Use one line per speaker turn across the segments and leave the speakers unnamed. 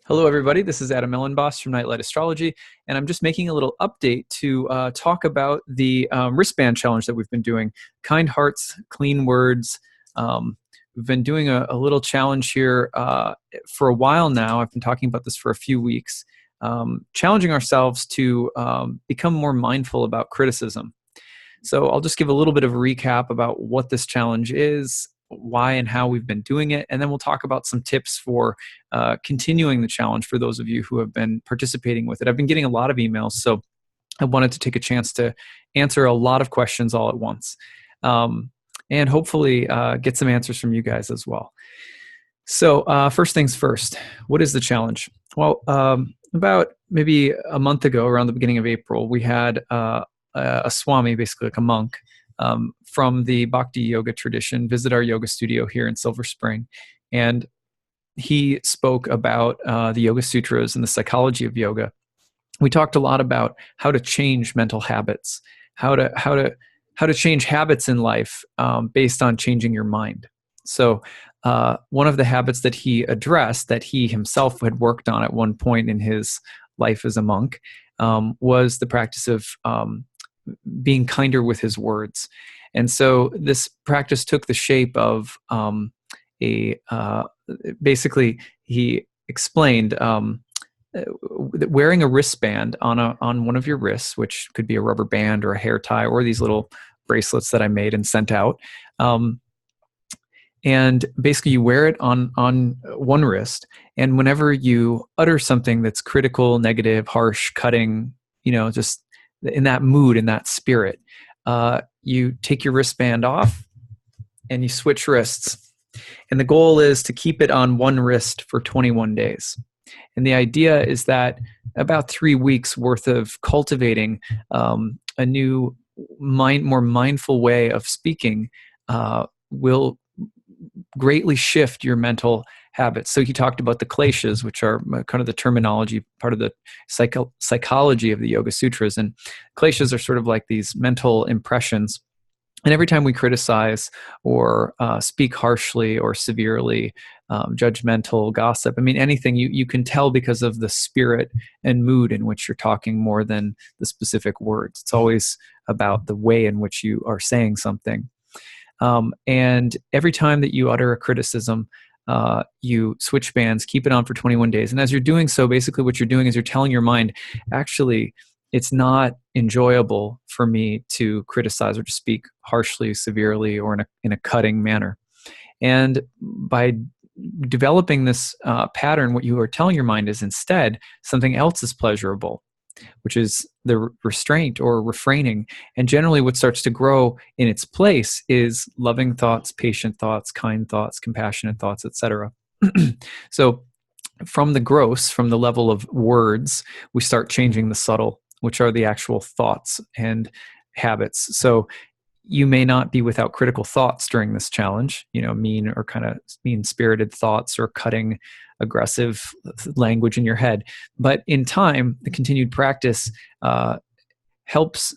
Hello, everybody. This is Elenbaas from Nightlight Astrology, and I'm just making a little update to talk about the wristband challenge that we've been doing. Kind hearts, clean words. We've been doing a little challenge here for a while now. I've been talking about this for a few weeks, challenging ourselves to become more mindful about criticism. So I'll just give a little bit of a recap about what this challenge is, why and how we've been doing it, and then we'll talk about some tips for continuing the challenge for those of you who have been participating with it. I've been getting a lot of emails, so I wanted to take a chance to answer a lot of questions all at once, and hopefully get some answers from you guys as well. So first things first, what is the challenge? Well, about maybe a month ago, around the beginning of April, we had a Swami, basically like a monk, from the Bhakti yoga tradition, visit our yoga studio here in Silver Spring. And he spoke about the Yoga Sutras and the psychology of yoga. We talked a lot about how to change mental habits, how to change habits in life based on changing your mind. So one of the habits that he addressed, that he himself had worked on at one point in his life as a monk, was the practice of being kinder with his words. And so this practice took the shape of basically he explained wearing a wristband on one of your wrists, which could be a rubber band or a hair tie or these little bracelets that I made and sent out. And basically you wear it on one wrist, and whenever you utter something that's critical, negative, harsh, cutting, just in that mood, in that spirit, you take your wristband off and you switch wrists. And the goal is to keep it on one wrist for 21 days. And the idea is that about 3 weeks worth of cultivating a new, more mindful way of speaking will greatly shift your mental habits. So he talked about the kleshas, which are kind of the terminology, part of the psychology of the Yoga Sutras. And kleshas are sort of like these mental impressions. And every time we criticize or speak harshly or severely, judgmental, gossip, anything, you can tell because of the spirit and mood in which you're talking more than the specific words. It's always about the way in which you are saying something. And every time that you utter a criticism, you switch bands, keep it on for 21 days. And as you're doing so, basically what you're doing is you're telling your mind, actually, it's not enjoyable for me to criticize or to speak harshly, severely, or in a cutting manner. And by developing this pattern, what you are telling your mind is instead something else is pleasurable, which is the restraint or refraining. And generally what starts to grow in its place is loving thoughts, patient thoughts, kind thoughts, compassionate thoughts, etc. So from the gross, from the level of words, we start changing the subtle, which are the actual thoughts and habits. So you may not be without critical thoughts during this challenge, mean or kind of mean-spirited thoughts or cutting, aggressive language in your head. But in time, the continued practice helps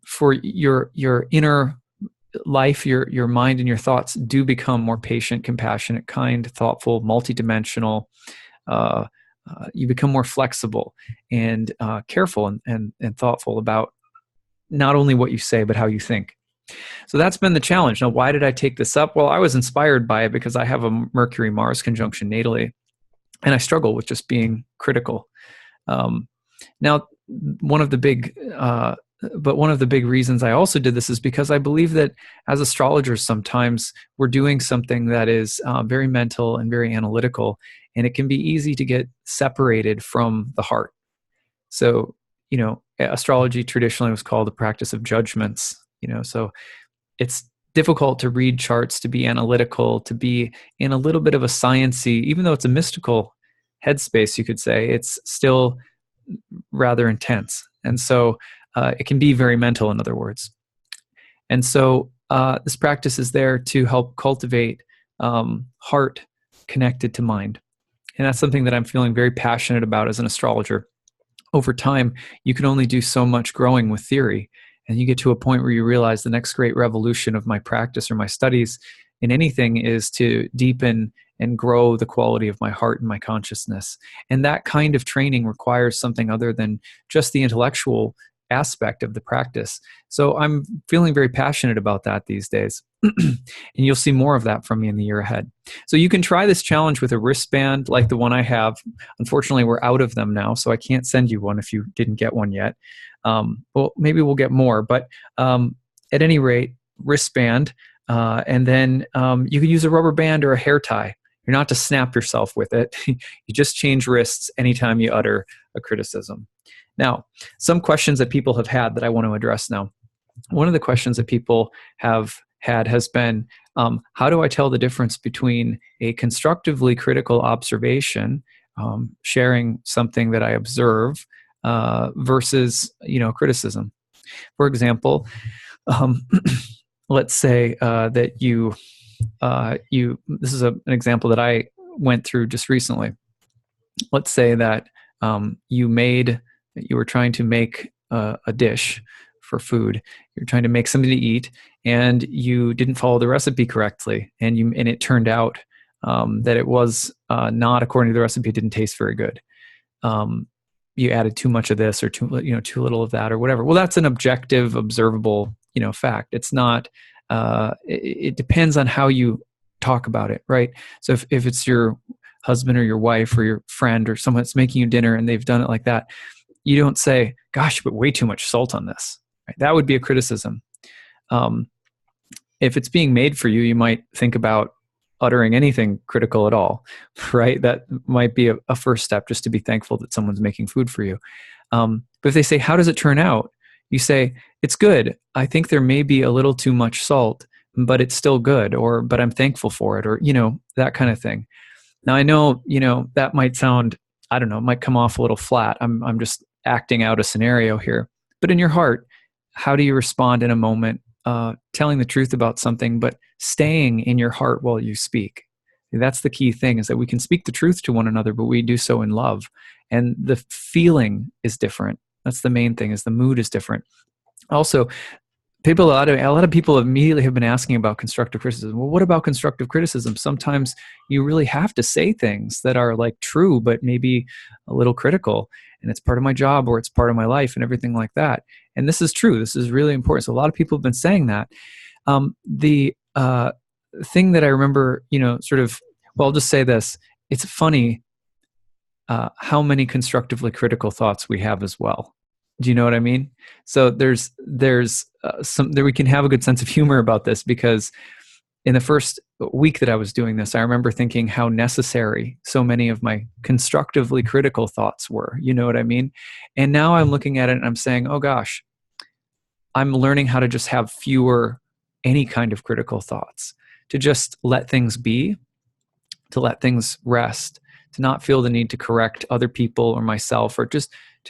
for your inner life, your mind and your thoughts do become more patient, compassionate, kind, thoughtful, multidimensional. You become more flexible and careful and thoughtful about not only what you say, but how you think. So that's been the challenge. Now, why did I take this up? Well, I was inspired by it because I have a Mercury-Mars conjunction natally, and I struggle with just being critical. Now, one of the big reasons I also did this is because I believe that as astrologers, sometimes we're doing something that is very mental and very analytical, and it can be easy to get separated from the heart. So, astrology traditionally was called the practice of judgments. So it's difficult to read charts, to be analytical, to be in a little bit of a sciencey, even though it's a mystical headspace, you could say, it's still rather intense. And so it can be very mental, in other words. And so this practice is there to help cultivate heart connected to mind. And that's something that I'm feeling very passionate about as an astrologer. Over time, you can only do so much growing with theory. And you get to a point where you realize the next great revolution of my practice or my studies in anything is to deepen and grow the quality of my heart and my consciousness. And that kind of training requires something other than just the intellectual aspect of the practice. So I'm feeling very passionate about that these days. And you'll see more of that from me in the year ahead. So you can try this challenge with a wristband like the one I have. Unfortunately, we're out of them now, so I can't send you one if you didn't get one yet. Well, maybe we'll get more, but at any rate, wristband, and then you can use a rubber band or a hair tie. You're not to snap yourself with it. You just change wrists anytime you utter a criticism. Now, some questions that people have had that I want to address now. One of the questions that people have had has been, how do I tell the difference between a constructively critical observation, sharing something that I observe, versus, criticism? For example, let's say that this is an example that I went through just recently. Let's say that you were trying to make a dish for food. You're trying to make something to eat, and you didn't follow the recipe correctly, and it turned out that it was not according to the recipe. It didn't taste very good. You added too much of this, or too little of that, or whatever. Well, that's an objective, observable, fact. It's not. It depends on how you talk about it, right? So if it's your husband or your wife or your friend or someone that's making you dinner and they've done it like that, you don't say, "Gosh, you put way too much salt on this." Right? That would be a criticism. If it's being made for you, you might think about uttering anything critical at all, right? That might be a first step, just to be thankful that someone's making food for you. But if they say, "How does it turn out?" You say, "It's good. I think there may be a little too much salt, but it's still good," or "but I'm thankful for it," or, that kind of thing. Now, I know, that might sound, I don't know, it might come off a little flat. I'm just acting out a scenario here. But in your heart, how do you respond in a moment, telling the truth about something, but staying in your heart while you speak? That's the key thing, is that we can speak the truth to one another, but we do so in love. And the feeling is different. That's the main thing, is the mood is different. Also, a lot of people immediately have been asking about constructive criticism. Well, what about constructive criticism? Sometimes you really have to say things that are like true, but maybe a little critical, and it's part of my job, or it's part of my life, and everything like that. And this is true. This is really important. So a lot of people have been saying that. The thing that I remember, I'll just say this. It's funny how many constructively critical thoughts we have as well. Do you know what I mean? So there's we can have a good sense of humor about this, because in the first week that I was doing this, I remember thinking how necessary so many of my constructively critical thoughts were. You know what I mean? And now I'm looking at it and I'm saying, oh gosh, I'm learning how to just have fewer any kind of critical thoughts, to just let things be, to let things rest, to not feel the need to correct other people or myself, or to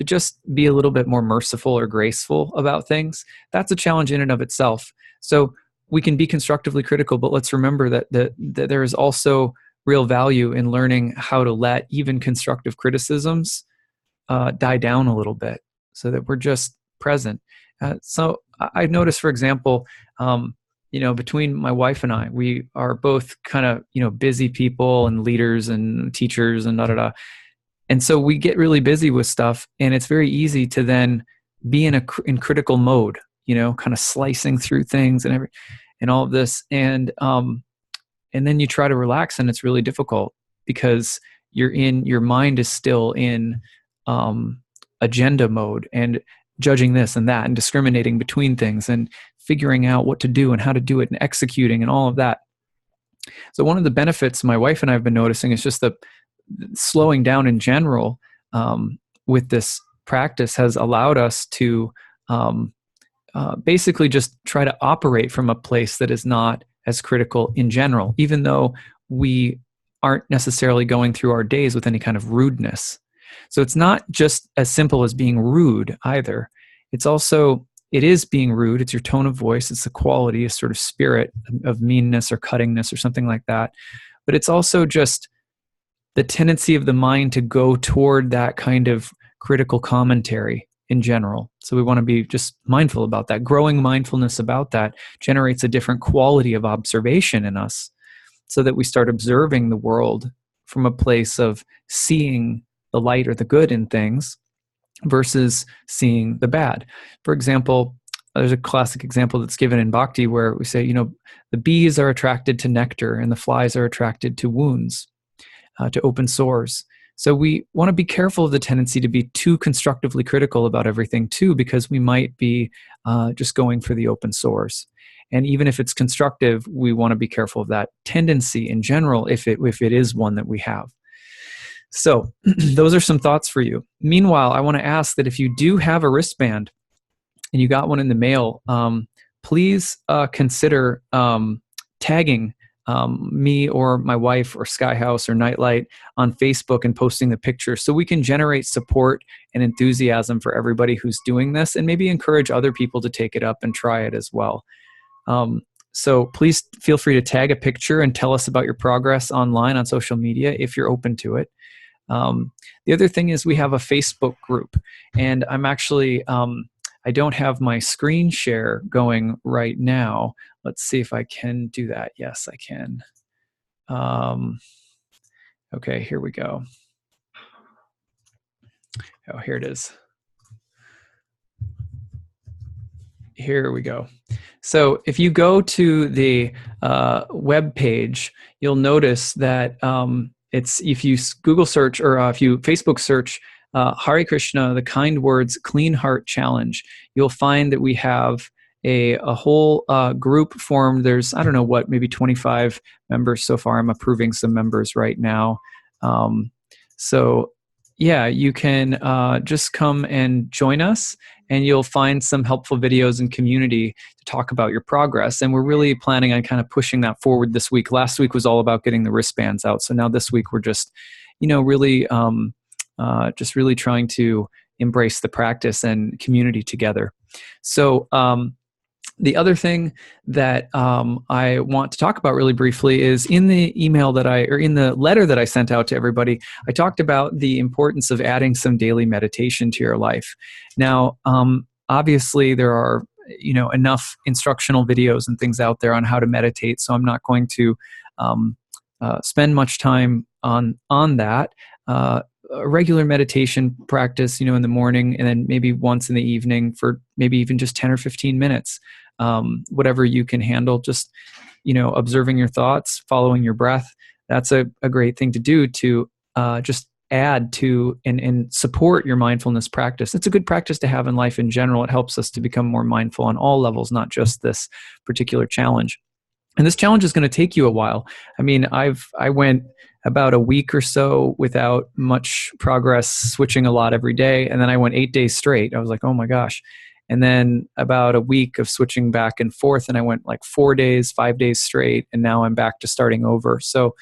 just be a little bit more merciful or graceful about things. That's a challenge in and of itself. So we can be constructively critical, but let's remember that there is also real value in learning how to let even constructive criticisms die down a little bit, so that we're just present. So I noticed, for example, between my wife and I, we are both kind of, busy people and leaders and teachers and da-da-da. And so we get really busy with stuff, and it's very easy to then be in critical mode, kind of slicing through things and all of this. And then you try to relax, and it's really difficult, because your mind is still in agenda mode, and judging this and that, and discriminating between things, and figuring out what to do and how to do it, and executing and all of that. So one of the benefits my wife and I have been noticing is just the slowing down in general with this practice has allowed us to basically just try to operate from a place that is not as critical in general, even though we aren't necessarily going through our days with any kind of rudeness. So it's not just as simple as being rude either. It is being rude. It's your tone of voice. It's the quality, a sort of spirit of meanness or cuttingness or something like that. But it's also just the tendency of the mind to go toward that kind of critical commentary in general. So we want to be just mindful about that. Growing mindfulness about that generates a different quality of observation in us, so that we start observing the world from a place of seeing the light or the good in things versus seeing the bad. For example, there's a classic example that's given in Bhakti where we say, the bees are attracted to nectar and the flies are attracted to wounds, to open sores. So we want to be careful of the tendency to be too constructively critical about everything too, because we might be just going for the open sores. And even if it's constructive, we want to be careful of that tendency in general, if it is one that we have. So those are some thoughts for you. Meanwhile, I want to ask that if you do have a wristband and you got one in the mail, please consider tagging me or my wife or Skyhouse or Nightlight on Facebook and posting the picture, so we can generate support and enthusiasm for everybody who's doing this, and maybe encourage other people to take it up and try it as well. So please feel free to tag a picture and tell us about your progress online on social media if you're open to it. The other thing is we have a Facebook group, and I'm actually, I don't have my screen share going right now. Let's see if I can do that. Yes, I can. Okay, here we go. Oh, here it is. Here we go. So if you go to the web page, you'll notice that if you Google search or if you Facebook search Hare Krishna, the Kind Words Clean Heart Challenge, you'll find that we have a whole group formed. There's, I don't know what, maybe 25 members so far. I'm approving some members right now. So yeah, you can just come and join us, and you'll find some helpful videos and community to talk about your progress. And we're really planning on kind of pushing that forward this week. Last week was all about getting the wristbands out. So now this week we're just, really trying to embrace the practice and community together. So the other thing that I want to talk about really briefly is in the in the letter that I sent out to everybody, I talked about the importance of adding some daily meditation to your life. Now, obviously there are, enough instructional videos and things out there on how to meditate, so I'm not going to spend much time on that. A regular meditation practice, in the morning, and then maybe once in the evening for maybe even just 10 or 15 minutes, whatever you can handle, just, observing your thoughts, following your breath. That's a great thing to do to just add to and support your mindfulness practice. It's a good practice to have in life in general. It helps us to become more mindful on all levels, not just this particular challenge. And this challenge is going to take you a while. I mean, I went about a week or so without much progress, switching a lot every day. And then I went 8 days straight. I was like, oh my gosh. And then about a week of switching back and forth. And I went like 4 days, 5 days straight. And now I'm back to starting over. So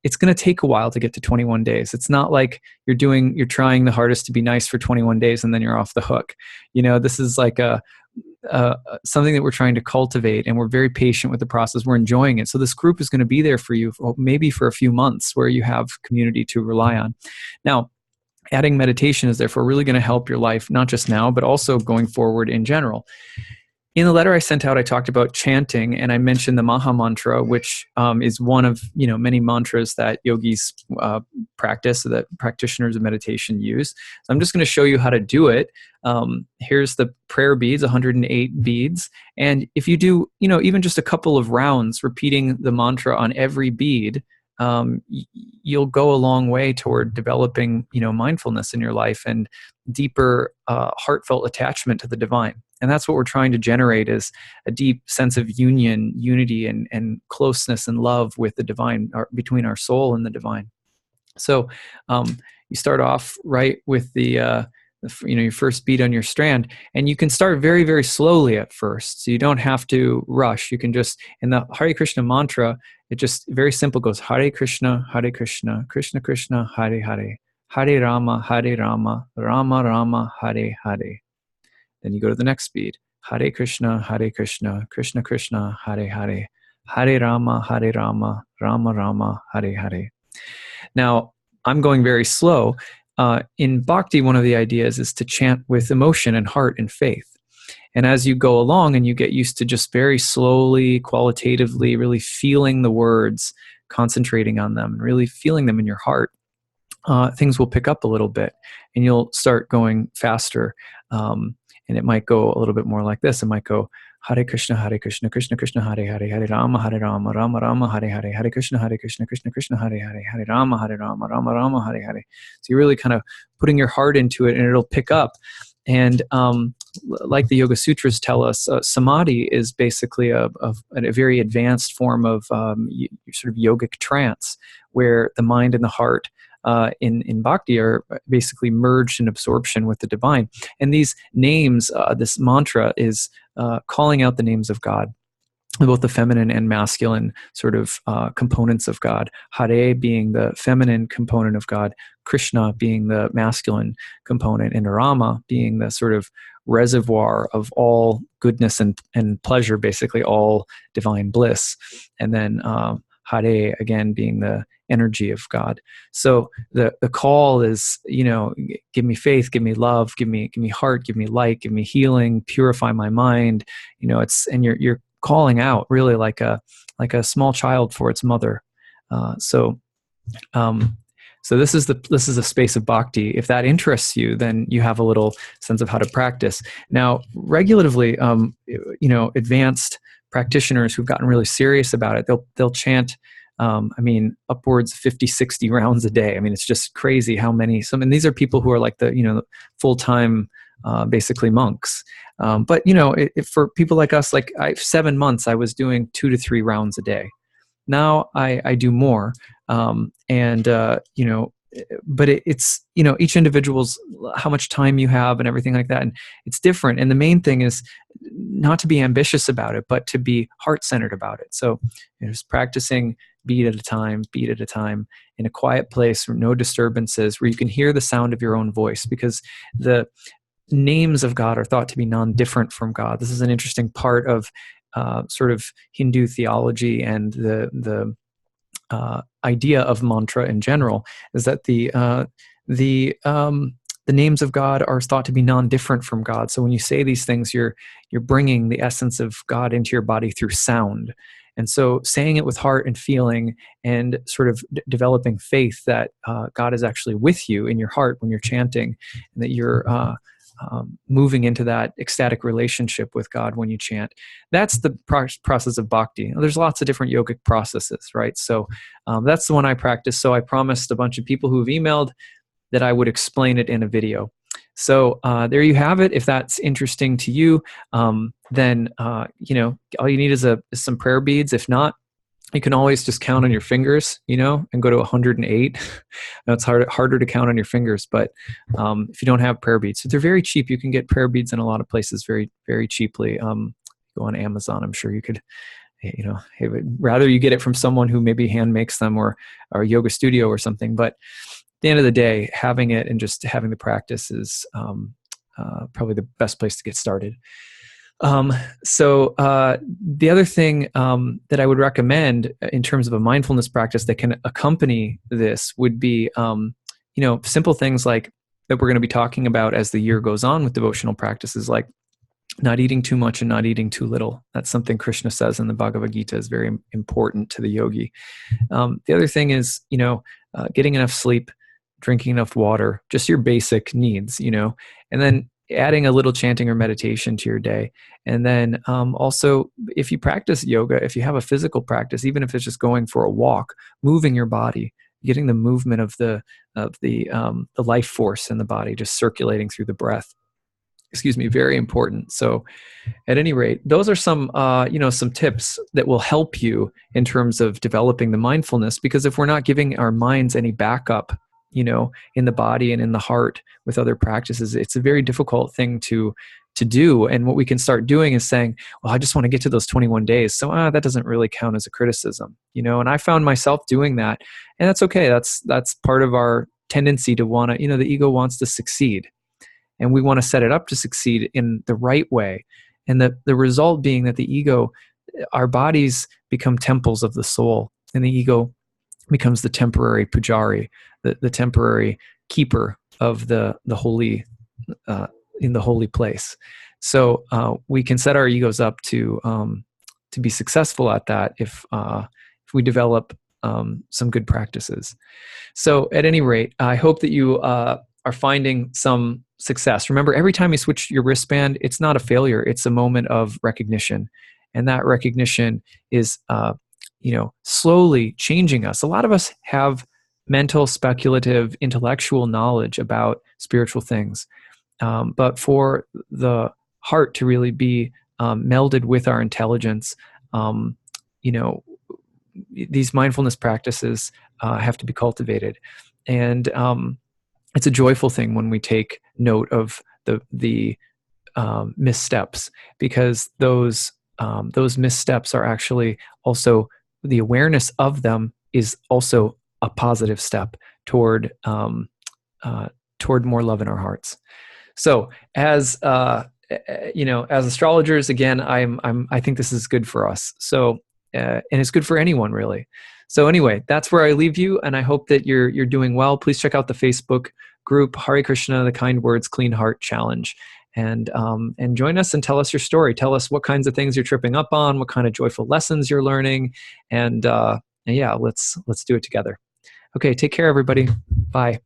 it's going to take a while to get to 21 days. It's not like you're trying the hardest to be nice for 21 days and then you're off the hook. This is like something that we're trying to cultivate, and we're very patient with the process. We're enjoying it. So this group is going to be there for you, maybe for a few months, where you have community to rely on. Now, adding meditation is therefore really going to help your life, not just now, but also going forward in general. In the letter I sent out, I talked about chanting, and I mentioned the Maha Mantra, which is one of many mantras that yogis practice, or that practitioners of meditation use. So I'm just going to show you how to do it. Here's the prayer beads, 108 beads, and if you do, even just a couple of rounds repeating the mantra on every bead, you'll go a long way toward developing, mindfulness in your life and deeper, heartfelt attachment to the divine. And that's what we're trying to generate, is a deep sense of unity, and closeness and love with the divine, or between our soul and the divine. So you start off right with your first bead on your strand, and you can start very, very slowly at first. So you don't have to rush. You can just, in the Hare Krishna mantra, it just very simple goes Hare Krishna, Krishna Krishna, Hare Hare, Hare Rama, Rama Rama, Hare Hare. Then you go to the next bead. Hare Krishna, Krishna Krishna, Hare Hare, Hare Rama, Rama Rama, Hare Hare. Now, I'm going very slow. in bhakti, one of the ideas is to chant with emotion and heart and faith. And as you go along and you get used to just very slowly, qualitatively, really feeling the words, concentrating on them, and really feeling them in your heart, things will pick up a little bit, and you'll start going faster. And it might go a little bit more like this. It might go Hare Krishna, Krishna Krishna, Hare Hare, Hare Rama, Rama Rama, Hare Hare, Hare Krishna, Krishna Krishna, Hare Hare, Hare Rama, Rama Rama, Hare Hare. So you're really kind of putting your heart into it, and it'll pick up. And like the Yoga Sutras tell us, samadhi is basically a very advanced form of sort of yogic trance, where the mind and the heart in bhakti are basically merged in absorption with the divine. And these names, this mantra is calling out the names of God, both the feminine and masculine sort of components of God. Hare being the feminine component of God, Krishna being the masculine component, and Rama being the sort of reservoir of all goodness and pleasure, basically all divine bliss. And then Hare, again, being the energy of God. So the call is, give me faith, give me love, give me heart, give me light, give me healing, purify my mind. And you're calling out really like a small child for its mother. So this is a space of bhakti. If that interests you, then you have a little sense of how to practice. Now, regulatively, advanced practitioners who've gotten really serious about it, they'll chant, upwards 50, 60 rounds a day. It's just crazy how many. And these are people who are like the full-time, basically monks. But for people like us, 7 months, I was doing 2 to 3 rounds a day. Now I do more. But it's, each individual's, how much time you have and everything like that. And it's different. And the main thing is not to be ambitious about it, but to be heart-centered about it. So just practicing beat at a time in a quiet place where no disturbances, where you can hear the sound of your own voice, because the names of God are thought to be non-different from God. This is an interesting part of sort of Hindu theology, and the idea of mantra in general is that the names of God are thought to be non-different from God. So when you say these things, you're bringing the essence of God into your body through sound. And so saying it with heart and feeling, and sort of developing faith that God is actually with you in your heart when you're chanting, and that you're moving into that ecstatic relationship with God when you chant. That's the process of bhakti. There's lots of different yogic processes, right? So that's the one I practice. So I promised a bunch of people who have emailed that I would explain it in a video. So there you have it. If that's interesting to you, then all you need is some prayer beads. If not, you can always just count on your fingers, and go to 108. Now it's harder to count on your fingers, but if you don't have prayer beads, so they're very cheap. You can get prayer beads in a lot of places very, very cheaply. Go on Amazon. I'm sure you could, rather you get it from someone who maybe hand makes them, or a yoga studio or something. But at the end of the day, having it and just having the practice is probably the best place to get started. So the other thing that I would recommend in terms of a mindfulness practice that can accompany this would be, simple things like that we're going to be talking about as the year goes on with devotional practices, like not eating too much and not eating too little. That's something Krishna says in the Bhagavad Gita is very important to the yogi. The other thing is, getting enough sleep, drinking enough water, just your basic needs, and then adding a little chanting or meditation to your day. And then also, if you practice yoga, if you have a physical practice, even if it's just going for a walk, moving your body, getting the movement of the life force in the body, just circulating through the breath. Very important. So at any rate, those are some tips that will help you in terms of developing the mindfulness, because if we're not giving our minds any backup, in the body and in the heart with other practices, it's a very difficult thing to do. And what we can start doing is saying, well, I just want to get to those 21 days. So that doesn't really count as a criticism, and I found myself doing that, and that's okay. That's part of our tendency to want to, the ego wants to succeed, and we want to set it up to succeed in the right way. And the result being that the ego, our bodies become temples of the soul, and the ego becomes the temporary pujari, the temporary keeper the holy in the holy place. So we can set our egos up to be successful at that if we develop some good practices. So at any rate, I hope that you are finding some success. Remember, every time you switch your wristband, it's not a failure. It's a moment of recognition. And that recognition is, slowly changing us. A lot of us have mental, speculative, intellectual knowledge about spiritual things. But for the heart to really be melded with our intelligence, these mindfulness practices have to be cultivated. And it's a joyful thing when we take note of the missteps, because those missteps are actually also, the awareness of them is also a positive step toward more love in our hearts. So as astrologers, again, I think this is good for us. So and it's good for anyone, really. So anyway, that's where I leave you, and I hope that you're doing well. Please check out the Facebook group, Hare Krishna, the Kind Words, Clean Heart Challenge, and join us and tell us your story. Tell us what kinds of things you're tripping up on, what kind of joyful lessons you're learning, and yeah, let's do it together. Okay, take care, everybody. Bye.